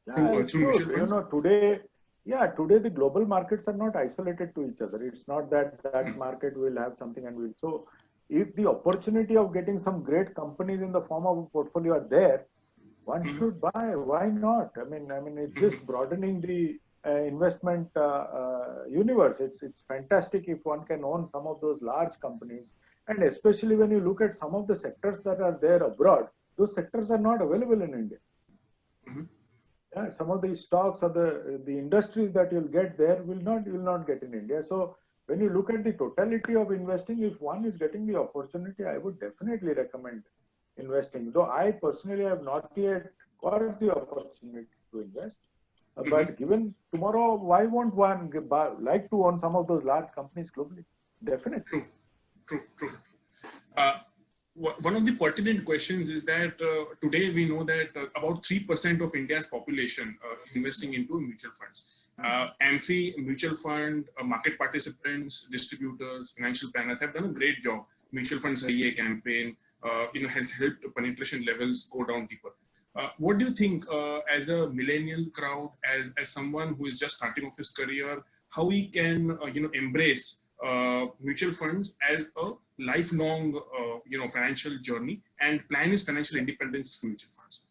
Today the global markets are not isolated to each other. It's not that market will have something and will. So if the opportunity of getting some great companies in the form of a portfolio are there, one should buy. Why not? I mean, it's just broadening the investment universe. It's fantastic if one can own some of those large companies, and especially when you look at some of the sectors that are there abroad, those sectors are not available in India. Some of the stocks or the industries that you'll get there will not get in India. So when you look at the totality of investing, if one is getting the opportunity, I would definitely recommend investing. Though I personally have not yet got the opportunity to invest. But given tomorrow, why won't one like to own some of those large companies globally? Definitely. True. One of the pertinent questions is that today we know that about 3% of India's population is investing into mutual funds. AMFI, mutual fund, market participants, distributors, financial planners have done a great job. Mutual Fund Sahi campaign, has helped penetration levels go down deeper. What do you think as a millennial crowd, as someone who is just starting off his career, how he can, embrace mutual funds as a lifelong, financial journey and plan his financial independence through mutual funds?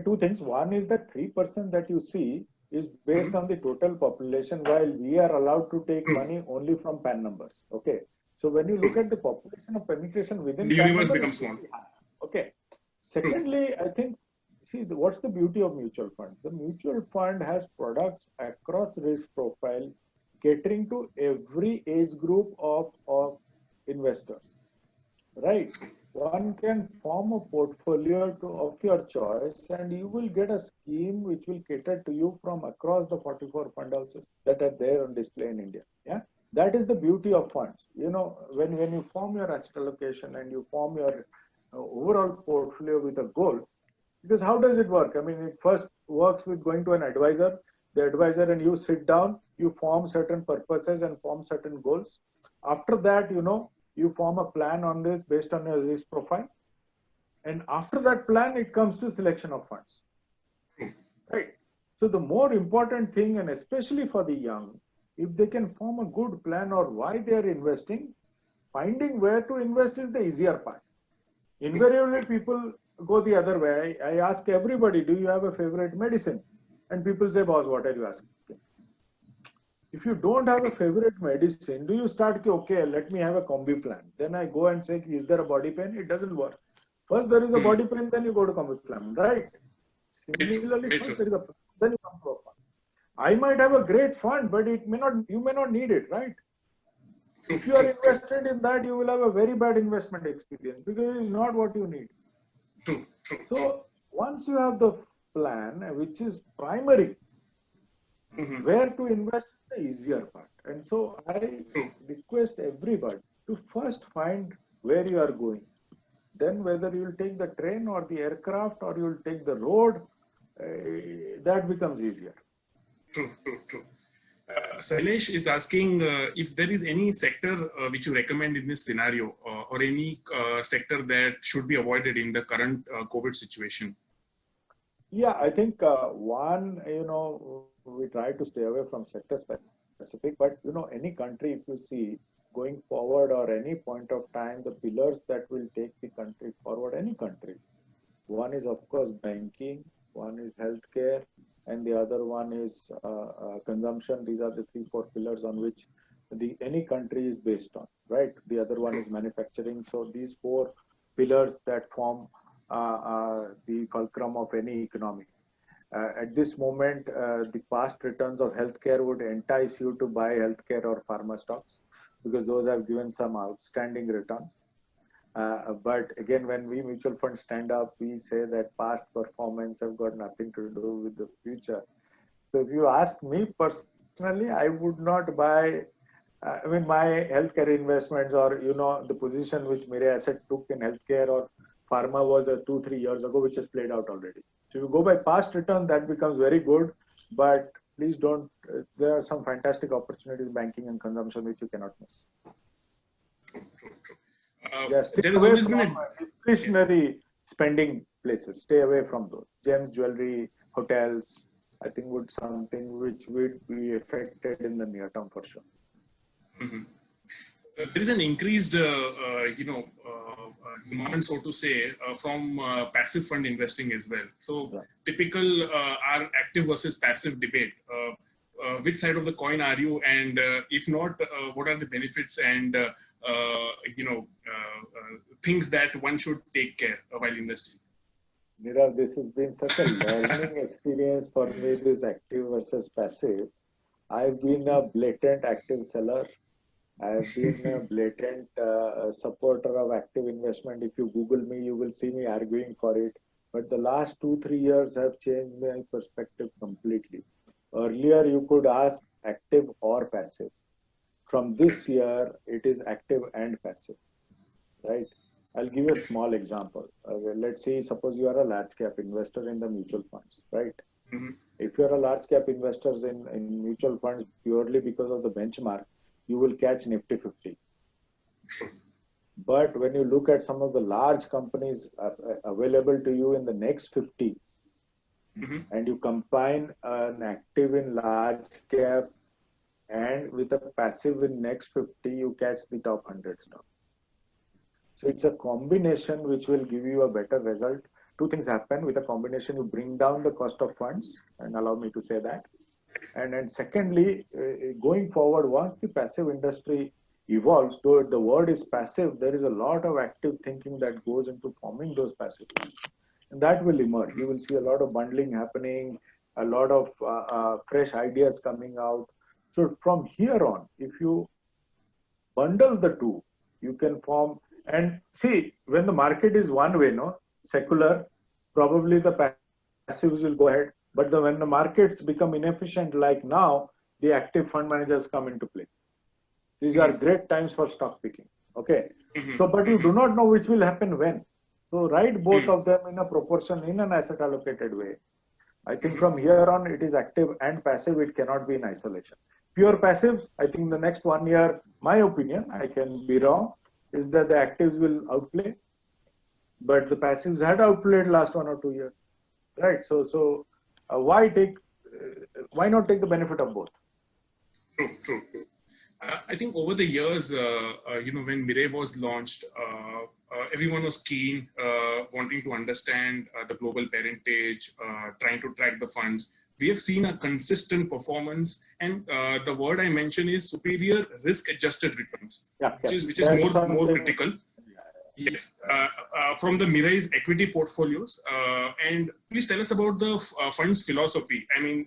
Two things. One is that 3% that you see is based on the total population, while we are allowed to take True. money only from PAN numbers. Okay. So when you look at the population of penetration within The PAN universe number, becomes it's small. very high. Okay. True. Secondly, I think, see, what's the beauty of mutual fund? The mutual fund has products across risk profile, catering to every age group of investors, right? One can form a portfolio of your choice, and you will get a scheme which will cater to you from across the 44 fund houses that are there on display in India. Yeah, that is the beauty of funds. You know, when you form your asset allocation and you form your overall portfolio with a goal, because how does it work? I mean, it first works with going to an advisor. The advisor and you sit down, you form certain purposes and form certain goals. After that, you know, you form a plan on this based on your risk profile. And after that plan, it comes to selection of funds. Right. So the more important thing, and especially for the young, if they can form a good plan or why they are investing, finding where to invest is the easier part. Invariably, people go the other way. I ask everybody, do you have a favorite medicine? And people say, boss, what are you asking? If you don't have a favorite medicine, do you start, okay, let me have a combi plan. Then I go and say, is there a body pain? It doesn't work. First there is a body pain, then you go to combi plan, right? Similarly, first there is a plan, then you come to a fund. I might have a great fund, but it may not, you may not need it, right? If you are invested in that, you will have a very bad investment experience because it is not what you need. True. So once you have the plan, which is primary, where to invest is the easier part. And so I request everybody to first find where you are going. Then whether you will take the train or the aircraft or you will take the road, that becomes easier. True. Sailesh is asking if there is any sector which you recommend in this scenario or any sector that should be avoided in the current COVID situation. Yeah, I think one, you know, we try to stay away from sector specific, but you know, any country, if you see going forward or any point of time, the pillars that will take the country forward, any country, one is of course banking, one is healthcare, and the other one is consumption. These are the 3-4 pillars on which any country is based on, right? The other one is manufacturing. So these 4 pillars that form the fulcrum of any economy. At this moment, the past returns of healthcare would entice you to buy healthcare or pharma stocks because those have given some outstanding returns. But again, when we mutual funds stand up, we say that past performance have got nothing to do with the future. So if you ask me personally, I would not buy. I mean, my healthcare investments or, you know, the position which Mirae Asset took in healthcare or pharma was 2-3 years ago, which has played out already. So if you go by past return, that becomes very good. But please don't, there are some fantastic opportunities in banking and consumption which you cannot miss. Stay away from discretionary spending places. Stay away from those. Gems, jewelry, hotels, I think would something which would be affected in the near term for sure. There is an increased, demand, so to say, from passive fund investing as well. So typical our active versus passive debate. Which side of the coin are you? And if not, what are the benefits and things that one should take care while investing? Nirav, this has been such a learning experience for me, this active versus passive. I've been a blatant active seller. I've been a blatant supporter of active investment. If you Google me, you will see me arguing for it. But the last 2-3 years have changed my perspective completely. Earlier, you could ask active or passive. From this year, it is active and passive, right? I'll give you a small example. Let's say, suppose you are a large cap investor in the mutual funds, right? If you're a large cap investor in mutual funds purely because of the benchmark, you will catch Nifty 50. But when you look at some of the large companies available to you in the next 50, and you combine an active in large cap and with a passive in next 50, you catch the top 100 stock. So it's a combination which will give you a better result. Two things happen with a combination. You bring down the cost of funds, and allow me to say that. And secondly, going forward, once the passive industry evolves, though the word is passive, there is a lot of active thinking that goes into forming those passive funds. And that will emerge. You will see a lot of bundling happening, a lot of fresh ideas coming out. So from here on, if you bundle the two, you can form. And see, when the market is one way, no, secular, probably the passives will go ahead. But when the markets become inefficient, like now, the active fund managers come into play. These are great times for stock picking. Okay. So, but you do not know which will happen when. So, write both of them in a proportion in an asset allocated way. I think from here on, it is active and passive. It cannot be in isolation. Pure passives, I think the next 1 year, my opinion, I can be wrong, is that the actives will outplay, but the passives had outplayed last 1 or 2 years, right? So why not take the benefit of both? True. I think over the years, when Mirai was launched, everyone was keen, wanting to understand the global parentage, trying to track the funds. We have seen a consistent performance, and the word I mentioned is superior risk-adjusted returns, which is more critical. Yes, from the Mirai's equity portfolios. And please tell us about the fund's philosophy. I mean,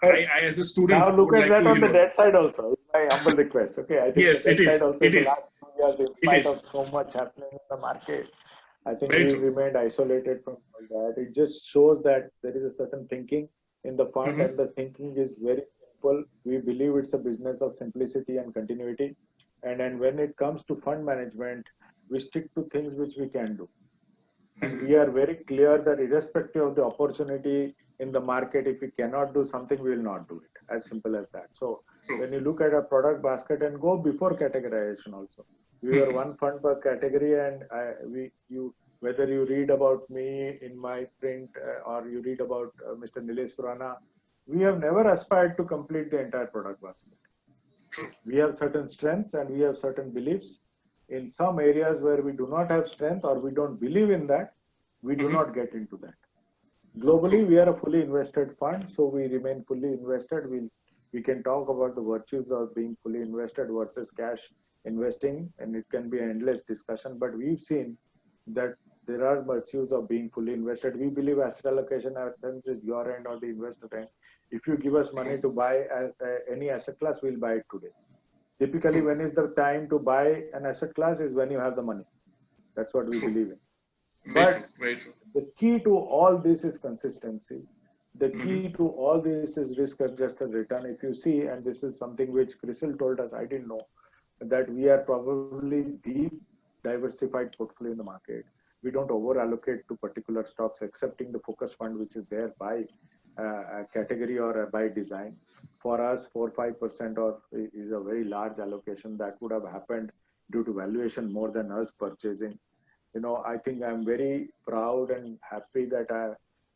I as a student, now look at that on the debt side also. It's my humble request. Okay, I think yes, the debt side also it in the is. last 2 years, in spite of so much happening in the market, I think we remained isolated from all that. It just shows that there is a certain thinking in the fund, and the thinking is very simple. We believe it's a business of simplicity and continuity. And when it comes to fund management, we stick to things which we can do. And we are very clear that irrespective of the opportunity in the market, if we cannot do something, we will not do it. As simple as that. So when you look at a product basket and go before categorization also, we were one fund per category, and whether you read about me in my print or you read about Mr. Nilesh Surana, we have never aspired to complete the entire product basket. We have certain strengths and we have certain beliefs. In some areas where we do not have strength or we don't believe in that, we do not get into that. Globally, we are a fully invested fund, so we remain fully invested. We can talk about the virtues of being fully invested versus cash investing, and it can be an endless discussion, but we've seen that there are virtues of being fully invested. We believe asset allocation happens at your end or the investor end. If you give us money to buy any asset class, we'll buy it today. Typically, when is the time to buy an asset class is when you have the money. That's what we believe in. But the key to all this is consistency. The key to all this is risk-adjusted return. If you see, and this is something which Crisil told us, I didn't know, that we are probably the diversified portfolio in the market. We don't over-allocate to particular stocks, excepting the focus fund, which is there by category or by design. For us, 4-5% is a very large allocation that would have happened due to valuation more than us purchasing. I think I'm very proud and happy that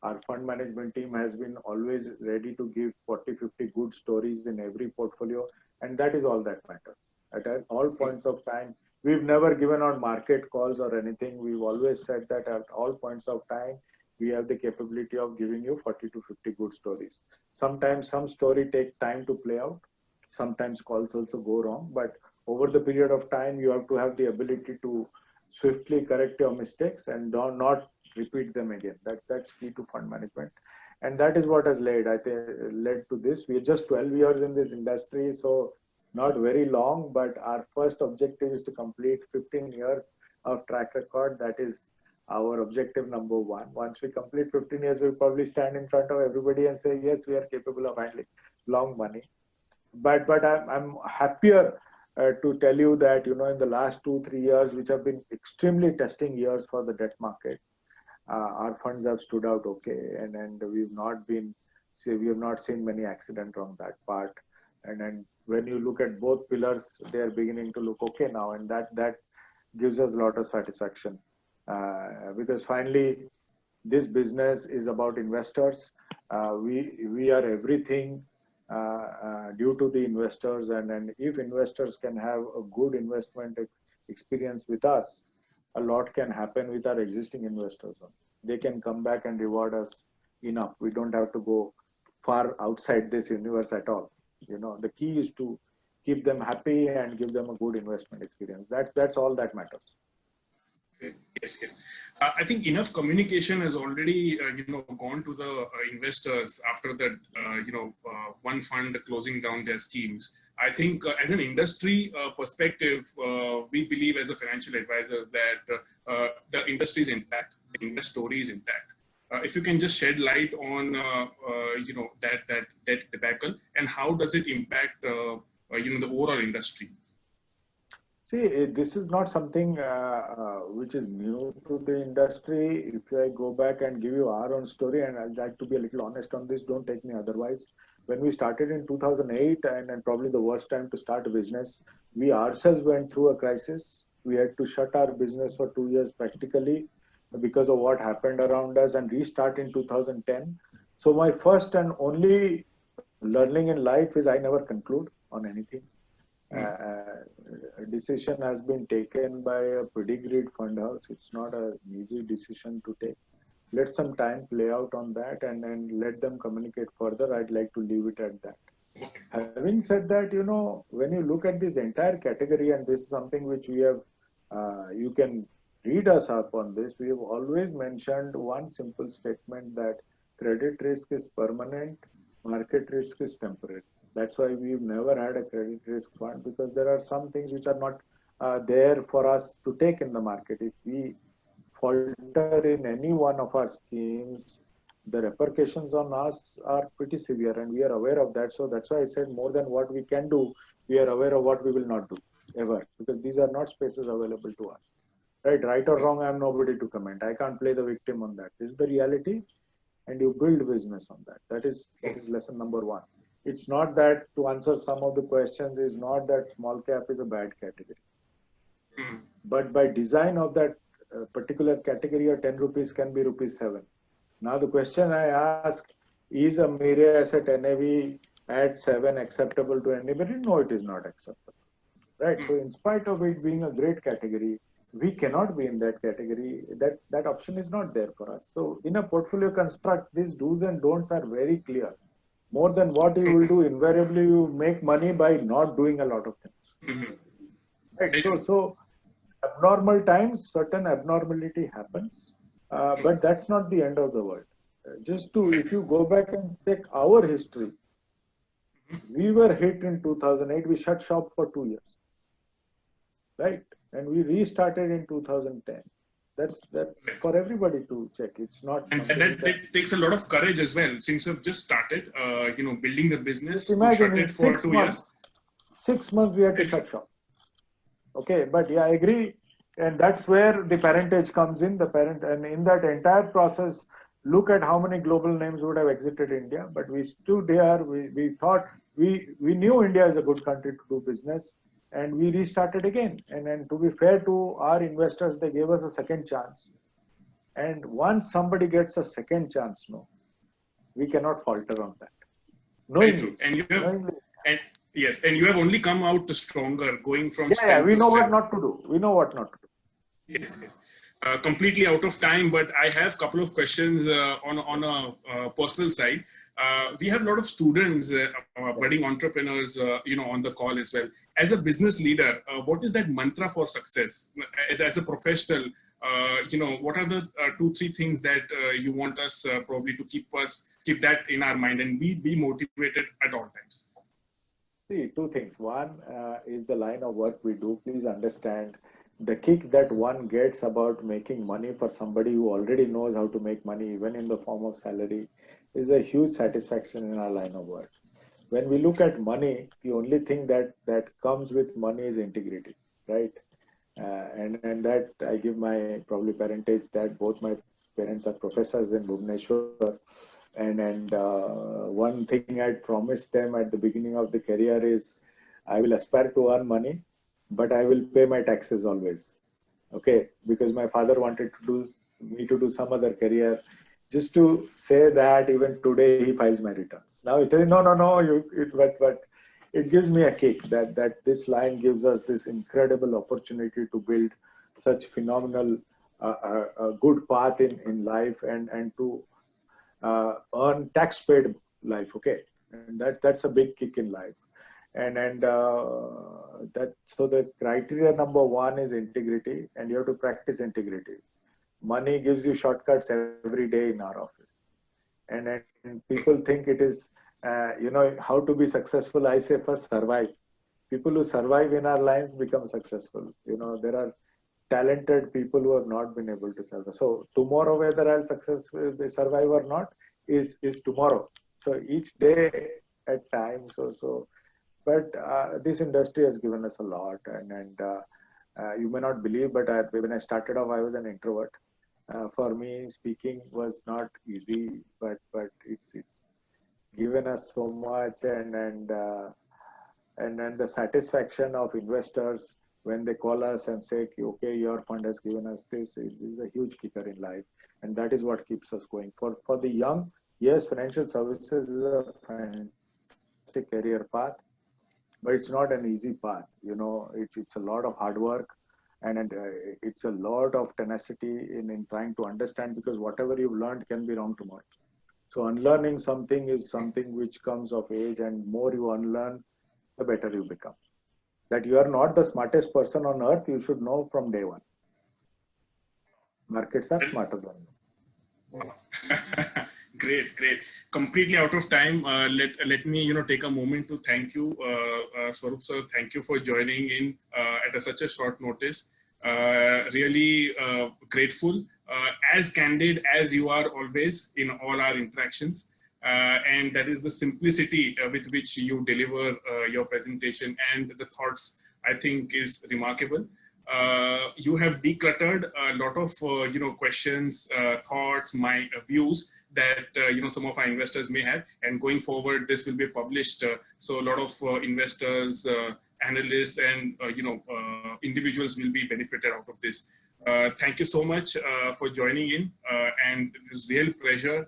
our fund management team has been always ready to give 40-50 good stories in every portfolio, and that is all that matters. At all points of time, we've never given out market calls or anything. We've always said that at all points of time, we have the capability of giving you 40-50 good stories. Sometimes some story take time to play out. Sometimes calls also go wrong, but over the period of time, you have to have the ability to swiftly correct your mistakes and not repeat them again. That's key to fund management. And that is what has led to this. We are just 12 years in this industry, so not very long, but our first objective is to complete 15 years of track record. That is our objective number one. Once we complete 15 years, we'll probably stand in front of everybody and say, yes, we are capable of handling long money. But I'm happier to tell you that, in the last 2-3 years, which have been extremely testing years for the debt market, our funds have stood out okay. And we have not seen many accidents on that part. And then when you look at both pillars, they are beginning to look okay now. And that gives us a lot of satisfaction. Because finally, this business is about investors. We are everything due to the investors, and if investors can have a good investment experience with us, a lot can happen with our existing investors. They can come back and reward us enough. We don't have to go far outside this universe at all. The key is to keep them happy and give them a good investment experience. That's all that matters. Yes, yes. I think enough communication has already, gone to the investors after that, one fund closing down their schemes. I think as an industry perspective, we believe as a financial advisors that the industry is intact, the industry story is intact. If you can just shed light on, that debacle and how does it impact, the overall industry? See, this is not something which is new to the industry. If I go back and give you our own story, and I'd like to be a little honest on this, don't take me otherwise. When we started in 2008, and probably the worst time to start a business, we ourselves went through a crisis. We had to shut our business for 2 years practically because of what happened around us and restart in 2010. So my first and only learning in life is I never conclude on anything. A decision has been taken by a pedigreed fund house. It's not an easy decision to take. Let some time play out on that and then let them communicate further. I'd like to leave it at that. Having said that, when you look at this entire category, and this is something which we have, you can read us up on this, we have always mentioned one simple statement that credit risk is permanent, market risk is temporary. That's why we've never had a credit risk fund, because there are some things which are not there for us to take in the market. If we falter in any one of our schemes, the repercussions on us are pretty severe, and we are aware of that. So that's why I said more than what we can do, we are aware of what we will not do ever, because these are not spaces available to us. Right or wrong, I'm nobody to comment. I can't play the victim on that. This is the reality, and you build business on that. That is lesson number one. It's not that, to answer some of the questions, is not that small cap is a bad category. But by design of that particular category, a 10 rupees can be rupees 7. Now the question I ask, is a Mirae Asset NAV at 7 acceptable to anybody? No, it is not acceptable. Right? So in spite of it being a great category, we cannot be in that category. That option is not there for us. So in a portfolio construct, these do's and don'ts are very clear. More than what you will do, invariably you make money by not doing a lot of things. Right? So abnormal times, certain abnormality happens, but that's not the end of the world. If you go back and check our history, we were hit in 2008, we shut shop for 2 years, right? And we restarted in 2010. That's for everybody to check. It's not. And that takes a lot of courage as well. Since you've just started, building the business, just imagine shut it for 2 years. 6 months we had to shut shop. Okay, but yeah, I agree. And that's where the parentage comes in. And in that entire process, look at how many global names would have exited India. But we stood here, we thought, we knew India is a good country to do business. And we restarted again. And then, to be fair to our investors, they gave us a second chance. And once somebody gets a second chance, we cannot falter on that. Knowingly. And you have only come out stronger, going from strength we know to what strength. not to do. We know what not to do. Yes. Completely out of time, but I have a couple of questions on a personal side. We have a lot of students, budding entrepreneurs, on the call as well. As a business leader, what is that mantra for success? As a professional, what are the 2-3 things that you want us probably to keep that in our mind and be motivated at all times? See, 2 things. One is the line of work we do. Please understand, the kick that one gets about making money for somebody who already knows how to make money, even in the form of salary, is a huge satisfaction in our line of work. When we look at money, the only thing that comes with money is integrity, right? And that I give my probably parentage that both my parents are professors in Bhubaneswar. And one thing I promised them at the beginning of the career is, I will aspire to earn money, but I will pay my taxes always. Okay, because my father wanted me to do some other career. Just to say that even today he files my returns. Now he's telling, no, but it gives me a kick that this line gives us this incredible opportunity to build such phenomenal, good path in life and to earn tax-paid life. Okay, and that's a big kick in life. And that so the criteria number one is integrity, and you have to practice integrity. Money gives you shortcuts every day in our office, and people think it is how to be successful. I say first survive. People who survive in our lines become successful. There are talented people who have not been able to survive. So tomorrow, whether I'll survive or not, is tomorrow. So each day at time. But this industry has given us a lot, and you may not believe, but when I started off, I was an introvert. For me, speaking was not easy, but it's given us so much, and then the satisfaction of investors when they call us and say, okay, your fund has given us this is a huge kicker in life, and that is what keeps us going. For the young, yes, financial services is a fantastic career path, but it's not an easy path. It's a lot of hard work, and it's a lot of tenacity in trying to understand, because whatever you've learned can be wrong tomorrow. So unlearning something is something which comes of age, and more you unlearn, the better you become. That you are not the smartest person on earth, you should know from day one. Markets are smarter than you. Wow. Great. Completely out of time. Let me take a moment to thank you, Swaroop sir. Thank you for joining in at such a short notice. Really grateful. As candid as you are always in all our interactions, and that is the simplicity with which you deliver your presentation and the thoughts, I think, is remarkable. You have decluttered a lot of questions, thoughts, my views that some of our investors may have, and going forward this will be published, so a lot of investors, analysts, and individuals will be benefited out of this. Thank you so much for joining in, and it was real pleasure.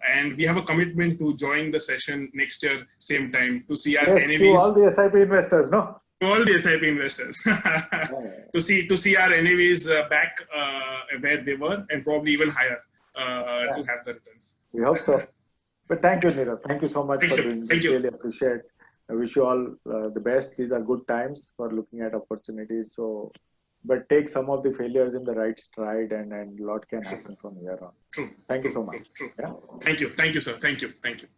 And we have a commitment to join the session next year, same time, to see our NAVs. To all the SIP investors, no? All the SIP investors to see our NAVs back where they were, and probably even higher to have the returns. We hope so. But thank you, Nirav. Thank you so much for doing this. Really appreciate. I wish you all the best. These are good times for looking at opportunities. But take some of the failures in the right stride, and a lot can happen from here on. True. Thank you so much. True. Yeah? Thank you, sir. Thank you. Thank you.